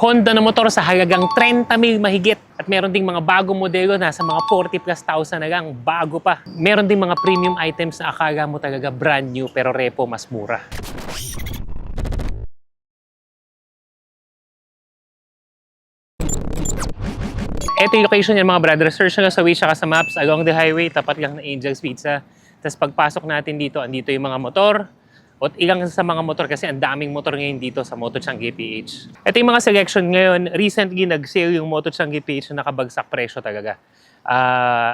Honda na motor sa halagang 30,000 mahigit. At meron ding mga bagong modelo na sa mga 40,000+ na lang, bago pa. Meron ding mga premium items na akala mo talaga brand new pero repo mas mura. Ito yung location yan mga brother. Search nyo sa Waze saka sa Maps. Along the highway, tapat lang ng Angel's Pizza. Tapos pagpasok natin dito, andito yung mga motor. O ilang sa mga motor kasi ang daming motor ngayon dito sa Moto Changi PH. Ito yung mga selection ngayon. Recently, nag-sale yung Moto Changi PH na nakabagsak presyo talaga.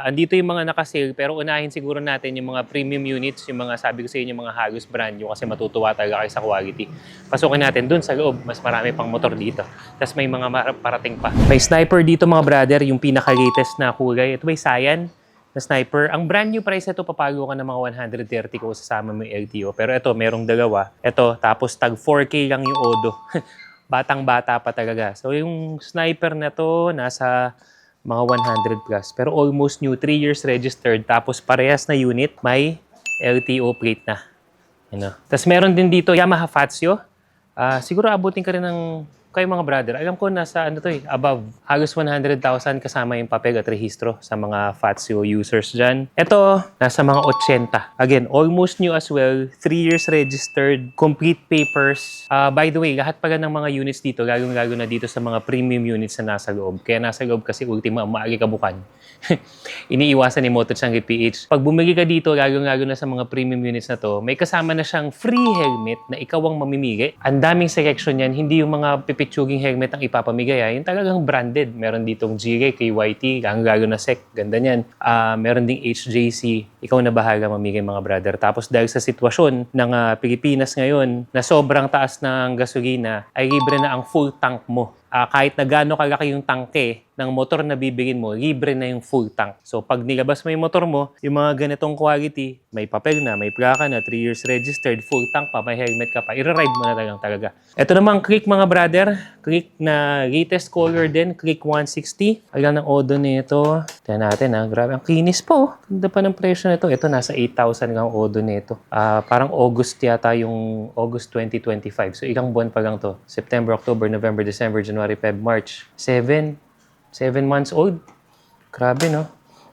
Andito yung mga naka-sale pero unahin siguro natin yung mga premium units, yung mga sabi ko sa inyo, yung mga halos brand new kasi matutuwa talaga kayo sa quality. Pasukin natin dun sa loob, mas marami pang motor dito. Tapos may mga parating pa. May Sniper dito mga brother, yung pinaka-latest na kulay. Ito may Cyan na Sniper. Ang brand new price ito, papago ka ng mga 130 ko sasama mo yung LTO. Pero ito, merong dalawa. Ito, tapos tag 4K lang yung Odo. Batang-bata pa talaga. So yung Sniper na to, nasa mga 100+. Pero almost new, 3 years registered. Tapos parehas na unit, may LTO plate na. Ano. Tapos meron din dito, Yamaha Fazio. Siguro abutin ka rin ng kayo mga brother. Alam ko nasa ano to above halos 100,000 kasama yung papel at rehistro sa mga Fazio users dyan. Ito, nasa mga 80. Again, almost new as well. 3 years registered. Complete papers. By the way, lahat pala ng mga units dito, lalo na dito sa mga premium units na nasa loob. Kaya nasa loob kasi ultima, maalikabukhan. Iniiwasan ni Moto Changi PH. Pag bumili ka dito, lalo na sa mga premium units na to, may kasama na siyang free helmet na ikaw ang mamimili. Ang daming selection yan. Hindi yung mga pipitsuging helmet ang ipapamigay. Yung talagang branded. Meron ditong GK, KYT, lalo na SEC. Ganda niyan. Meron ding HJC. Ikaw na bahala mamigay mga brother. Tapos dahil sa sitwasyon ng Pilipinas ngayon na sobrang taas ng gasolina, ay libre na ang full tank mo. Kahit na gaano kalaki yung tangke ng motor na bibilin mo, libre na yung full tank. So pag nilabas mo yung motor mo, yung mga ganitong quality, may papel na, may plaka na, 3 years registered, full tank pa, may helmet ka pa, i-ride mo na lang talaga. Ito namang Click mga brother, Click na latest color din, Click 160. Alam ng Odo nito. Tignan natin grabe, ang kinis po. Ganda pa ng presyo nito. Ito nasa 8,000 ang Odo nito. Parang August yata yung August 2025. So ilang buwan pa lang to. September, October, November, December, January, Feb, March. 7 months old. Grabe, no?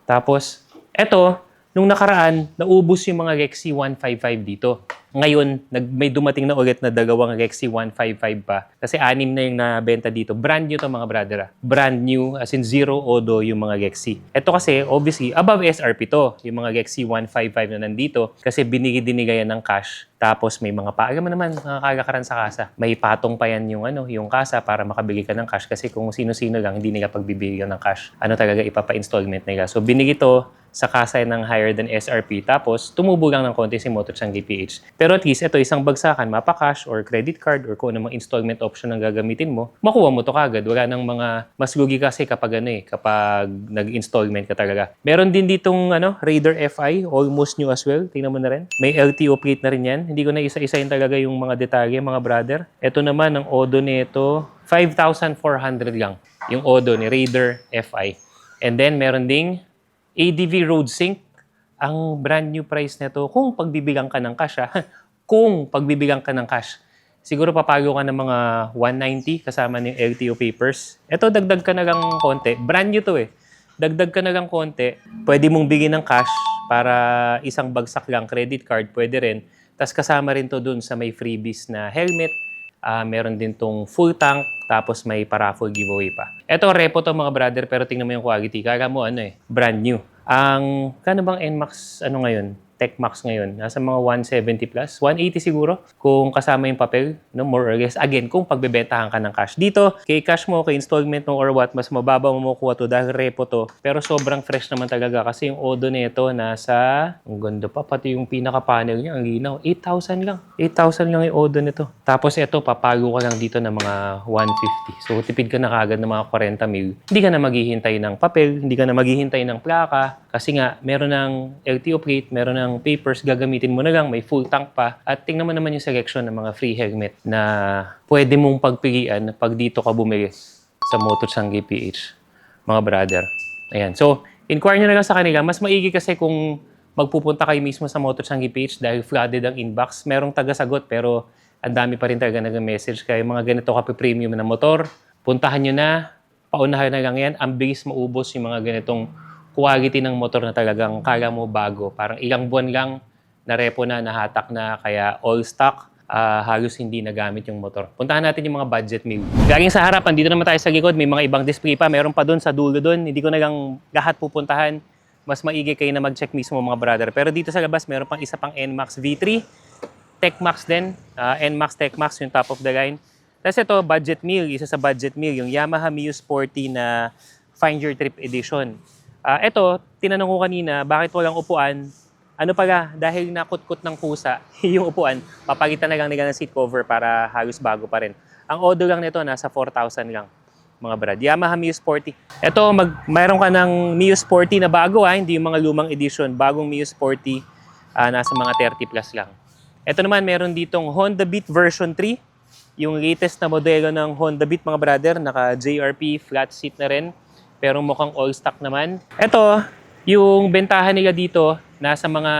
Tapos, eto, nung nakaraan, naubos yung mga Rexy 155 dito. Ngayon, may dumating na ulit na dalawang Rexy 155 pa. Kasi 6 na yung nabenta dito. Brand new to mga brother. Brand new, as in zero Odo yung mga Rexy. Ito kasi, obviously, above SRP to. Yung mga Rexy 155 na nandito. Kasi binigay-dinigayan ng cash. Tapos may mga alam mo naman, mga kalakaran sa kasa. May patong pa yan yung kasa para makabili ka ng cash. Kasi kung sino-sino lang, hindi nila pagbibigyan ng cash. Ano talaga ipapa-installment nila. So binigay to sa kasa ng higher than SRP. Tapos tumubo lang ng konti si Moto Changi PH. Pero at least ito, isang bagsakan, mapa-cash or credit card or kung anong installment option ang gagamitin mo, makuha mo to kagad. Wala nang mga mas lugi kasi kapag kapag nag-installment ka talaga. Meron din ditong Raider FI, almost new as well. Tingnan mo na rin. May LTO plate na rin yan. Hindi ko na isa-isayin talaga yung mga detalye, mga brother. Ito naman, ang Odo nito, 5,400 lang. Yung Odo ni Raider FI. And then, meron ding ADV Road Sync. Ang brand new price nito, kung pagbibilang ka ng cash, kung pagbibilang ka ng cash, siguro papago ka ng mga 190 kasama ng LTO papers. Ito, dagdag ka na lang konti. Brand new to Dagdag ka na lang konti. Pwede mong bigyan ng cash para isang bagsak lang, credit card, pwede rin. Tapos kasama rin to dun sa may freebies na helmet. Meron din tong full tank, tapos may paraffle giveaway pa. Ito, repo to mga brother, pero tingnan mo yung quality. Kala mo brand new. Ang, kano bang NMAX, ngayon? TechMax ngayon, nasa mga 170+, 180 siguro, kung kasama yung papel, more or less. Again, kung pagbebentahan ka ng cash. Dito, kay cash mo, kay installment mo or what, mas mababa mo makuha to dahil repo to. Pero sobrang fresh naman talaga kasi yung Odo nito nasa, ang ganda pa, pati yung pinaka-panel niya, ang linaw, 8,000 lang. 8,000 lang yung Odo nito. Tapos ito, papago ka lang dito ng mga 150. So, tipid ka na kagad ng mga 40,000. Hindi ka na maghihintay ng papel, hindi ka na maghihintay ng plaka, kasi nga, meron ng LTO plate, meron ng papers, gagamitin mo na lang, may full tank pa. At tingnan mo naman yung selection ng mga free helmet na pwede mong pagpilian pag dito ka bumili sa Moto Changi PH, mga brother. Ayan. So, inquire nyo na lang sa kanila. Mas maigi kasi kung magpupunta kayo mismo sa Moto Changi PH dahil flooded ang inbox. Merong taga-sagot pero ang dami pa rin talaga nag-message kayo. Mga ganito ka premium na motor, puntahan nyo na, paunahan na lang yan. Ang bilis maubos yung mga ganitong quality ng motor na talagang kala mo bago. Parang ilang buwan lang, na-repo na, nahatak na, kaya all stock, halos hindi nagamit yung motor. Puntahan natin yung mga budget meal. Galing sa harap, andito naman tayo sa likod, may mga ibang display pa. Meron pa doon sa dulo doon. Hindi ko na lang lahat pupuntahan. Mas maigi kayo na mag-check mismo mga brother. Pero dito sa labas, meron pang isa pang NMAX V3. TechMax din. NMAX TechMax, yung top of the line. Tapos ito, budget meal. Isa sa budget meal, yung Yamaha Mio Sporty na Find Your Trip Edition. Ito, tinanong ko kanina, bakit walang upuan? Ano pala, dahil nakutkot ng pusa, yung upuan, papalitan na lang nila ng seat cover para halos bago pa rin. Ang odo lang nito, nasa 4,000 lang, mga brad. Yamaha Mio Sporty. Ito, mayroon ka ng Mio Sporty na bago, hindi yung mga lumang edition. Bagong Mio Sporty, nasa mga 30 plus lang. Ito naman, meron ditong Honda Beat version 3. Yung latest na modelo ng Honda Beat, mga brother, naka JRP, flat seat na rin. Pero mukhang all stock naman. Ito, yung bentahan nila dito, nasa mga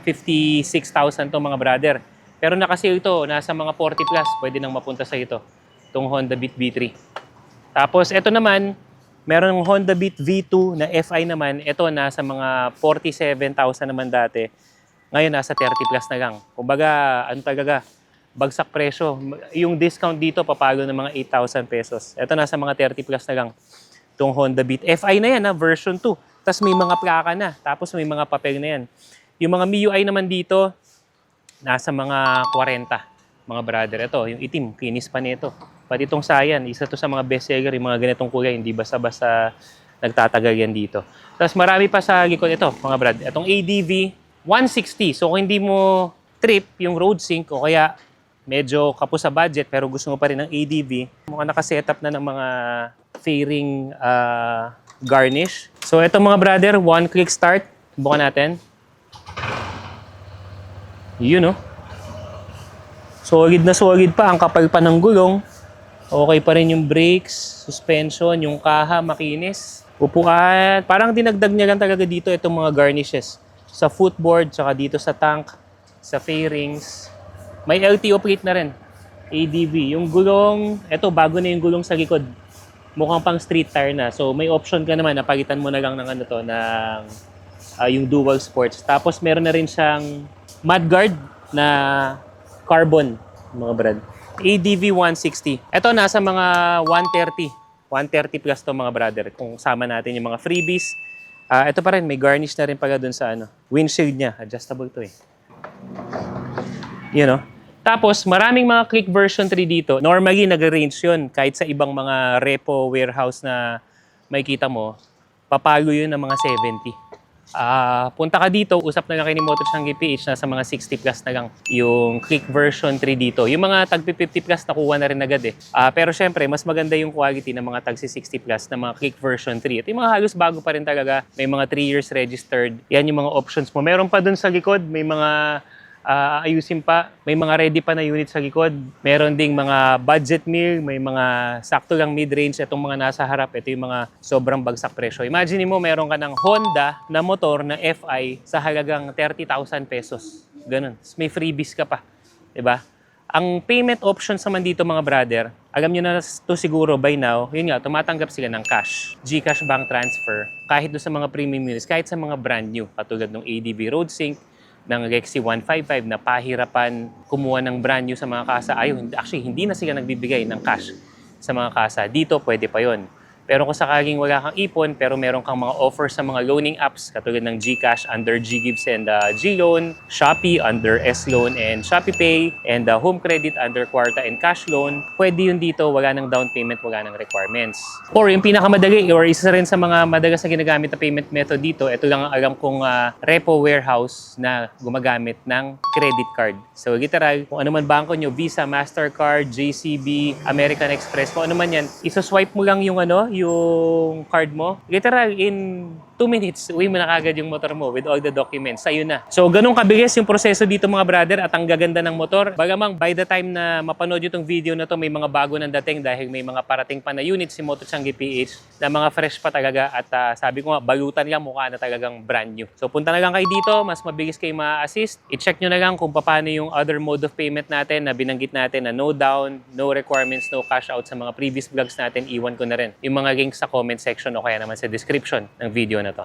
56,000 to mga brother. Pero nakasale ito, nasa mga 40 plus, pwede nang mapunta sa ito. Itong Honda Beat V3. Tapos ito naman, meron ng Honda Beat V2 na FI naman. Ito nasa mga 47,000 naman dati. Ngayon nasa 30 plus na lang. Kumbaga, ano talaga, bagsak presyo. Yung discount dito, papalo ng mga 8,000 pesos. Ito nasa mga 30 plus na lang. Itong Honda Beat. FI na yan, version 2. Tapos may mga plaka na. Tapos may mga papel na yan. Yung mga MIUI naman dito, nasa mga 40, mga brother. Ito, yung itim, kinis pa nito. Pati itong Saiyan, isa to sa mga bestseller, yung mga ganitong kulay, hindi basta-basta nagtatagal yan dito. Tapos marami pa sa likod ito, mga brad. Itong ADV 160. So kung hindi mo trip yung road sync o kaya medyo kapos sa budget pero gusto mo pa rin ng ADV, mukhang nakasetup na ng mga fairing garnish. So ito mga brother, one click start. Bukan natin. Yun oh. Solid na solid pa. Ang kapal pa ng gulong. Okay pa rin yung brakes, suspension, yung kaha, makinis. Upuan. Parang dinagdag niya lang talaga dito itong mga garnishes. Sa footboard, tsaka dito sa tank, sa fairings. May LTO plate na rin. ADV. Yung gulong, eto bago na yung gulong sa likod. Mukhang pang street tire na. So may option ka naman na palitan mo na lang ng ano to, ng yung dual sports. Tapos meron na rin siyang mudguard na carbon, mga brad. ADV 160. Ito nasa mga 130. 130 plus to mga brother. Kung sama natin yung mga freebies. Ito pa rin, may garnish na rin pala dun sa ano. Windshield niya. Adjustable to eh. You know? Tapos, maraming mga click version 3 dito. Normally, nag-range yun. Kahit sa ibang mga repo warehouse na may kita mo, papalo yun ng mga 70. Punta ka dito, usap na lang kayo ni Motor Changi PH, nasa mga 60 plus na lang yung click version 3 dito. Yung mga tag 50 plus, nakuha na rin agad eh. Pero syempre, mas maganda yung quality ng mga tag 60 plus na mga click version 3. At yung mga halos bago pa rin talaga, may mga 3 years registered. Yan yung mga options mo. Meron pa dun sa likod, may mga ayusin pa. May mga ready pa na unit sa likod. Meron ding mga budget meal, may mga sakto lang mid-range. Itong mga nasa harap, ito yung mga sobrang bagsak presyo. Imagine mo, meron ka ng Honda na motor na FI sa halagang 30,000 pesos. Ganun. May freebies ka pa. Diba? Ang payment options naman dito mga brother, alam nyo na to siguro by now, yun nga, tumatanggap sila ng cash. GCash bank transfer. Kahit doon sa mga premium units, kahit sa mga brand new, katulad ng ADV Road Sync, ng Rexy 155 na pahirapan kumuha ng brand new sa mga kasa. Actually, hindi na sila nagbibigay ng cash sa mga kasa. Dito, pwede pa yon. Pero kung sakaling wala kang ipon, pero meron kang mga offers sa mga loaning apps, katulad ng GCash under GGives and GLoan, Shopee under SLoan and ShopeePay, and Home Credit under Kwarta and Cash Loan, pwede yun dito, wala ng down payment, wala ng requirements. Or yung pinakamadali, or isa rin sa mga madalas na ginagamit na payment method dito, ito lang ang alam kong repo warehouse na gumagamit ng credit card. So literal, kung ano man bangko nyo, Visa, Mastercard, JCB, American Express, kung ano man yan, isoswipe mo lang yung ano, yung card mo, literal in 2 minutes, uwi mo na kagad yung motor mo with all the documents. Sa'yo na. So, ganun kabilis yung proseso dito mga brother at ang gaganda ng motor. Bagamang by the time na mapanood nyo itong video na to, may mga bago nang dating dahil may mga parating pa na unit si Moto Changi PH na mga fresh pa talaga at sabi ko nga, balutan lang mukha na talagang brand new. So, punta na lang kayo dito, mas mabilis kayo ma-assist. I-check nyo na lang kung paano yung other mode of payment natin na binanggit natin na no down, no requirements, no cash out sa mga previous vlogs natin. Iwan ko na rin yung mga links sa comment section o kaya naman sa description ng video na to.